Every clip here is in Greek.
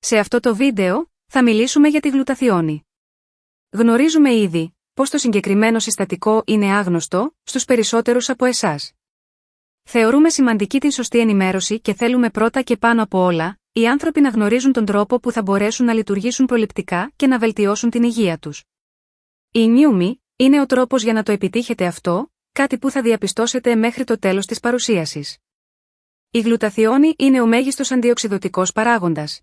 Σε αυτό το βίντεο, θα μιλήσουμε για τη γλουταθιόνη. Γνωρίζουμε ήδη πως το συγκεκριμένο συστατικό είναι άγνωστο στους περισσότερους από εσάς. Θεωρούμε σημαντική την σωστή ενημέρωση και θέλουμε πρώτα και πάνω από όλα, οι άνθρωποι να γνωρίζουν τον τρόπο που θα μπορέσουν να λειτουργήσουν προληπτικά και να βελτιώσουν την υγεία τους. Η νιούμι είναι ο τρόπος για να το επιτύχετε αυτό, κάτι που θα διαπιστώσετε μέχρι το τέλος της παρουσίασης. Η γλουταθιόνη είναι ο μέγιστος αντιοξειδωτικός παράγοντας.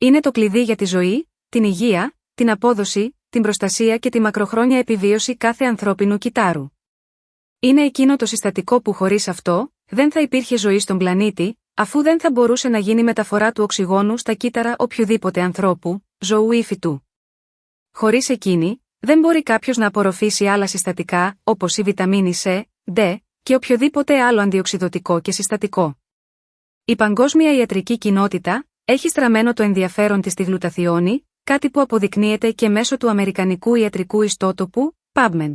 Είναι το κλειδί για τη ζωή, την υγεία, την απόδοση, την προστασία και τη μακροχρόνια επιβίωση κάθε ανθρώπινου κυτάρου. Είναι εκείνο το συστατικό που χωρίς αυτό, δεν θα υπήρχε ζωή στον πλανήτη, αφού δεν θα μπορούσε να γίνει μεταφορά του οξυγόνου στα κύτταρα οποιοδήποτε ανθρώπου, ζώου ή φυτού. Χωρίς εκείνη, δεν μπορεί κάποιος να απορροφήσει άλλα συστατικά, όπως η βιταμίνη C, D και οποιοδήποτε άλλο αντιοξειδωτικό και συστατικό. Η παγκόσμια ιατρική κοινότητα έχει στραμμένο το ενδιαφέρον της στη γλουταθιόνη, κάτι που αποδεικνύεται και μέσω του αμερικανικού ιατρικού ιστότοπου, PubMed.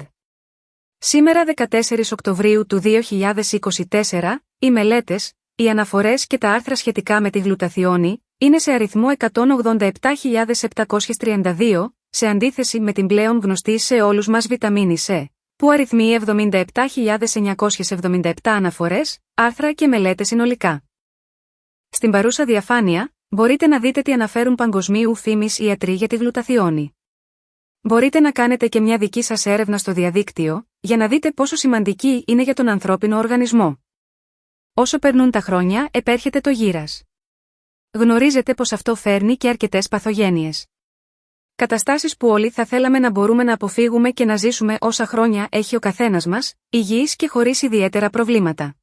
Σήμερα 14 Οκτωβρίου του 2024, οι μελέτες, οι αναφορές και τα άρθρα σχετικά με τη γλουταθιόνη είναι σε αριθμό 187.732, σε αντίθεση με την πλέον γνωστή σε όλους μας βιταμίνη C, που αριθμεί 77.977 αναφορές, άρθρα και μελέτες συνολικά. Στην παρούσα διαφάνεια, μπορείτε να δείτε τι αναφέρουν παγκοσμίου φήμης ιατροί για τη γλουταθιόνη. Μπορείτε να κάνετε και μια δική σας έρευνα στο διαδίκτυο, για να δείτε πόσο σημαντική είναι για τον ανθρώπινο οργανισμό. Όσο περνούν τα χρόνια, επέρχεται το γύρας. Γνωρίζετε πως αυτό φέρνει και αρκετές παθογένειες. Καταστάσεις που όλοι θα θέλαμε να μπορούμε να αποφύγουμε και να ζήσουμε όσα χρόνια έχει ο καθένας μας, υγιείς και χωρίς ιδιαίτερα προβλήματα.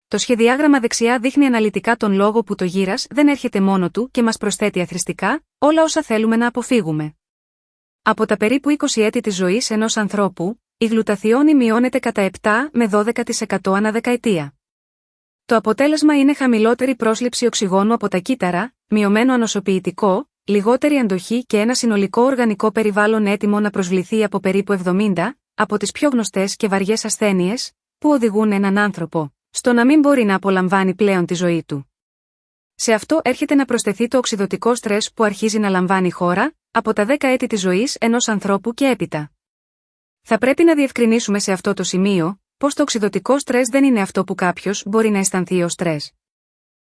Το σχεδιάγραμμα δεξιά δείχνει αναλυτικά τον λόγο που το γύρας δεν έρχεται μόνο του και μας προσθέτει αθροιστικά όλα όσα θέλουμε να αποφύγουμε. Από τα περίπου 20 έτη της ζωής ενός ανθρώπου, η γλουταθιόνη μειώνεται κατά 7 με 12% ανά δεκαετία. Το αποτέλεσμα είναι χαμηλότερη πρόσληψη οξυγόνου από τα κύτταρα, μειωμένο ανοσοποιητικό, λιγότερη αντοχή και ένα συνολικό οργανικό περιβάλλον έτοιμο να προσβληθεί από περίπου 70 από τις πιο γνωστές και βαριές ασθένειες, που οδηγούν έναν άνθρωπο στο να μην μπορεί να απολαμβάνει πλέον τη ζωή του. Σε αυτό έρχεται να προσθεθεί το οξειδωτικό στρες που αρχίζει να λαμβάνει χώρα από τα 10 έτη της ζωής ενός ανθρώπου και έπειτα. Θα πρέπει να διευκρινίσουμε σε αυτό το σημείο πως το οξειδωτικό στρες δεν είναι αυτό που κάποιος μπορεί να αισθανθεί ως στρες.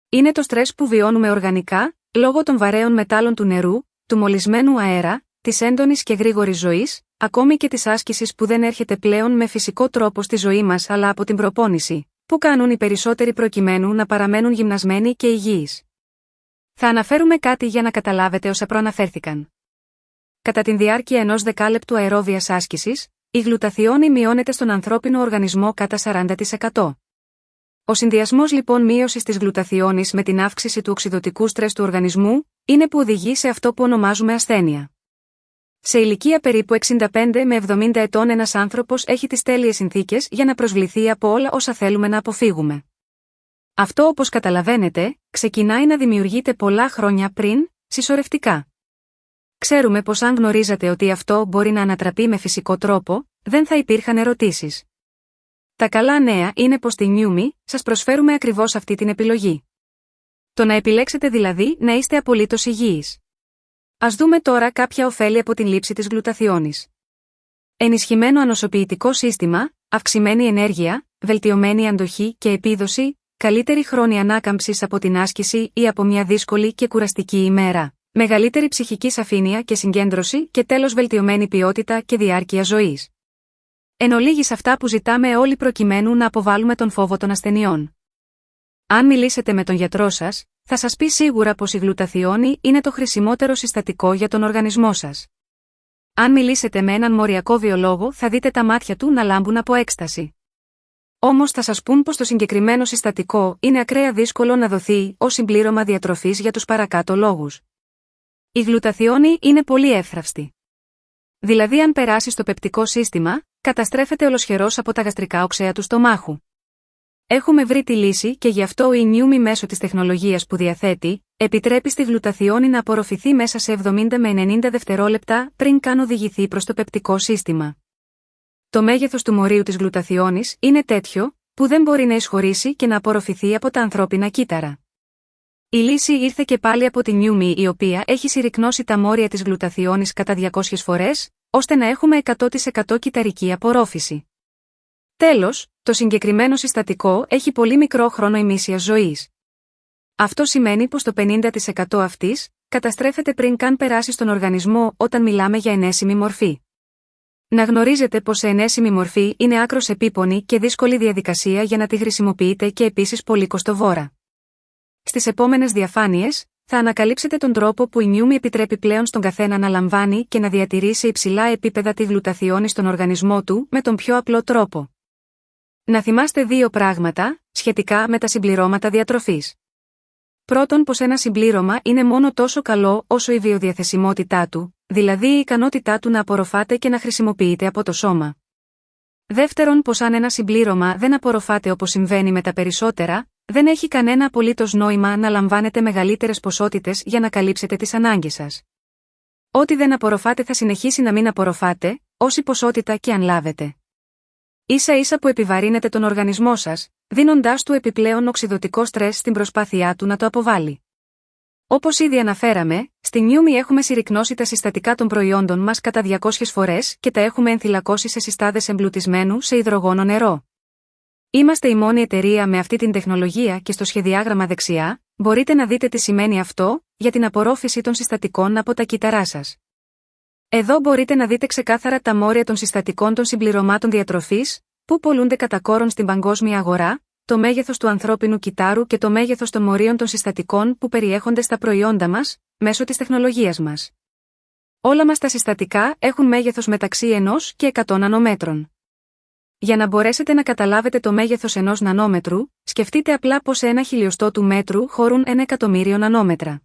Είναι το στρες που βιώνουμε οργανικά, λόγω των βαρέων μετάλλων του νερού, του μολυσμένου αέρα, της έντονης και γρήγορης ζωής, ακόμη και της άσκησης που δεν έρχεται πλέον με φυσικό τρόπο στη ζωή μας αλλά από την προπόνηση, που κάνουν οι περισσότεροι προκειμένου να παραμένουν γυμνασμένοι και υγιείς. Θα αναφέρουμε κάτι για να καταλάβετε όσα προαναφέρθηκαν. Κατά τη διάρκεια ενός δεκάλεπτου αερόβιας άσκησης, η γλουταθιόνη μειώνεται στον ανθρώπινο οργανισμό κατά 40%. Ο συνδυασμός λοιπόν μείωσης της γλουταθιόνης με την αύξηση του οξειδωτικού στρες του οργανισμού είναι που οδηγεί σε αυτό που ονομάζουμε ασθένεια. Σε ηλικία περίπου 65 με 70 ετών ένας άνθρωπος έχει τις τέλειες συνθήκες για να προσβληθεί από όλα όσα θέλουμε να αποφύγουμε. Αυτό, όπως καταλαβαίνετε, ξεκινάει να δημιουργείται πολλά χρόνια πριν, συσσωρευτικά. Ξέρουμε πως αν γνωρίζατε ότι αυτό μπορεί να ανατραπεί με φυσικό τρόπο, δεν θα υπήρχαν ερωτήσεις. Τα καλά νέα είναι πως στη νιούμι σας προσφέρουμε ακριβώς αυτή την επιλογή. Το να επιλέξετε δηλαδή να είστε απολύτως υγιείς. Ας δούμε τώρα κάποια ωφέλη από την λήψη της γλουταθιόνης. Ενισχυμένο ανοσοποιητικό σύστημα, αυξημένη ενέργεια, βελτιωμένη αντοχή και επίδοση, καλύτερη χρόνη ανάκαμψης από την άσκηση ή από μια δύσκολη και κουραστική ημέρα, μεγαλύτερη ψυχική σαφήνεια και συγκέντρωση και τέλος βελτιωμένη ποιότητα και διάρκεια ζωής. Εν ολίγης αυτά που ζητάμε όλοι προκειμένου να αποβάλουμε τον φόβο των ασθενειών. Αν μιλήσετε με τον γιατρό σας, θα σας πει σίγουρα πως η γλουταθιόνη είναι το χρησιμότερο συστατικό για τον οργανισμό σας. Αν μιλήσετε με έναν μοριακό βιολόγο θα δείτε τα μάτια του να λάμπουν από έκσταση. Όμως θα σας πούν πως το συγκεκριμένο συστατικό είναι ακραία δύσκολο να δοθεί ως συμπλήρωμα διατροφής για τους παρακάτω λόγους. Η γλουταθιόνη είναι πολύ εύθραυστη. Δηλαδή αν περάσει στο πεπτικό σύστημα, καταστρέφεται ολοσχερός από τα γαστρικά οξέα του στομάχου. Έχουμε βρει τη λύση και γι' αυτό η νιούμι μέσω της τεχνολογίας που διαθέτει, επιτρέπει στη γλουταθιόνη να απορροφηθεί μέσα σε 70 με 90 δευτερόλεπτα πριν καν οδηγηθεί προς το πεπτικό σύστημα. Το μέγεθος του μορίου της γλουταθιόνης είναι τέτοιο, που δεν μπορεί να εισχωρήσει και να απορροφηθεί από τα ανθρώπινα κύτταρα. Η λύση ήρθε και πάλι από την New Me, η οποία έχει συρρικνώσει τα μόρια της γλουταθιόνης κατά 200 φορές, ώστε να έχουμε 100% κυταρική απορρόφηση. Τέλος, το συγκεκριμένο συστατικό έχει πολύ μικρό χρόνο ημίσιας ζωής. Αυτό σημαίνει πως το 50% αυτής καταστρέφεται πριν καν περάσει στον οργανισμό όταν μιλάμε για ενέσιμη μορφή. Να γνωρίζετε πως σε ενέσιμη μορφή είναι άκρως επίπονη και δύσκολη διαδικασία για να τη χρησιμοποιείτε και επίσης πολύ κοστοβόρα. Στις επόμενες διαφάνειες, θα ανακαλύψετε τον τρόπο που η New Me επιτρέπει πλέον στον καθένα να λαμβάνει και να διατηρεί σε υψηλά επίπεδα τη γλουταθιόνη στον οργανισμό του με τον πιο απλό τρόπο. Να θυμάστε δύο πράγματα σχετικά με τα συμπληρώματα διατροφής. Πρώτον, πως ένα συμπλήρωμα είναι μόνο τόσο καλό όσο η βιοδιαθεσιμότητά του, δηλαδή η ικανότητά του να απορροφάται και να χρησιμοποιείται από το σώμα. Δεύτερον, πως αν ένα συμπλήρωμα δεν απορροφάται όπως συμβαίνει με τα περισσότερα, δεν έχει κανένα απολύτως νόημα να λαμβάνετε μεγαλύτερες ποσότητες για να καλύψετε τις ανάγκες σας. Ό,τι δεν απορροφάτε θα συνεχίσει να μην απορροφάτε, όση ποσότητα και αν λάβετε. Ίσα-ίσα που επιβαρύνετε τον οργανισμό σας, δίνοντάς του επιπλέον οξυδωτικό στρες στην προσπάθειά του να το αποβάλει. Όπως ήδη αναφέραμε, στη New Me έχουμε συρρικνώσει τα συστατικά των προϊόντων μας κατά 200 φορές και τα έχουμε ενθυλακώσει σε συστάδες εμπλουτισμένου σε υδρογόνο νερό. Είμαστε η μόνη εταιρεία με αυτή την τεχνολογία και στο σχεδιάγραμμα δεξιά, μπορείτε να δείτε τι σημαίνει αυτό για την απορρόφηση των συστατικών από τα κύτταρά σας. Εδώ μπορείτε να δείτε ξεκάθαρα τα μόρια των συστατικών των συμπληρωμάτων διατροφής, που πωλούνται κατά κόρον στην παγκόσμια αγορά, το μέγεθος του ανθρώπινου κυττάρου και το μέγεθος των μορίων των συστατικών που περιέχονται στα προϊόντα μας, μέσω της τεχνολογίας μας. Όλα μας τα συστατικά έχουν μέγεθος μεταξύ 1 και 100 νανομέτρων. Για να μπορέσετε να καταλάβετε το μέγεθος 1 νανόμετρου, σκεφτείτε απλά πως σε 1 χιλιοστό του μέτρου χωρούν 1 εκατομμύριο νανόμετρα.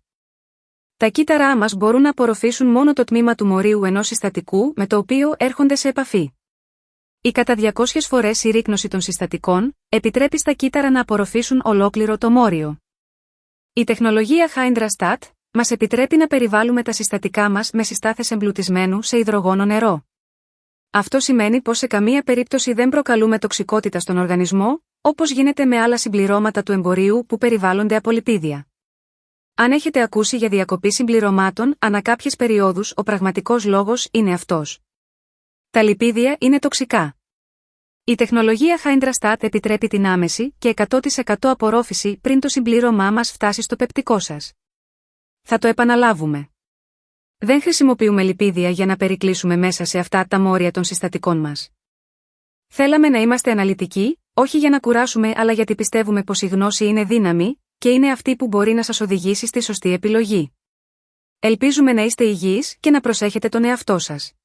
Τα κύτταρά μας μπορούν να απορροφήσουν μόνο το τμήμα του μορίου ενός συστατικού με το οποίο έρχονται σε επαφή. Η κατά 200 φορές συρρίκνωση των συστατικών επιτρέπει στα κύτταρα να απορροφήσουν ολόκληρο το μόριο. Η τεχνολογία HYDRA-STAT μας επιτρέπει να περιβάλλουμε τα συστατικά μας με συστάθες εμπλουτισμένου σε υδρογόνο νερό. Αυτό σημαίνει πως σε καμία περίπτωση δεν προκαλούμε τοξικότητα στον οργανισμό, όπως γίνεται με άλλα συμπληρώματα του εμπορίου που περιβάλλονται από λιπίδια. Αν έχετε ακούσει για διακοπή συμπληρωμάτων ανά κάποιες περιόδους, ο πραγματικός λόγος είναι αυτός. Τα λιπίδια είναι τοξικά. Η τεχνολογία HYDRA-STAT επιτρέπει την άμεση και 100% απορρόφηση πριν το συμπλήρωμά μας φτάσει στο πεπτικό σας. Θα το επαναλάβουμε. Δεν χρησιμοποιούμε λιπίδια για να περικλείσουμε μέσα σε αυτά τα μόρια των συστατικών μας. Θέλαμε να είμαστε αναλυτικοί, όχι για να κουράσουμε αλλά γιατί πιστεύουμε πως η γνώση είναι δύναμη και είναι αυτή που μπορεί να σας οδηγήσει στη σωστή επιλογή. Ελπίζουμε να είστε υγιείς και να προσέχετε τον εαυτό σας.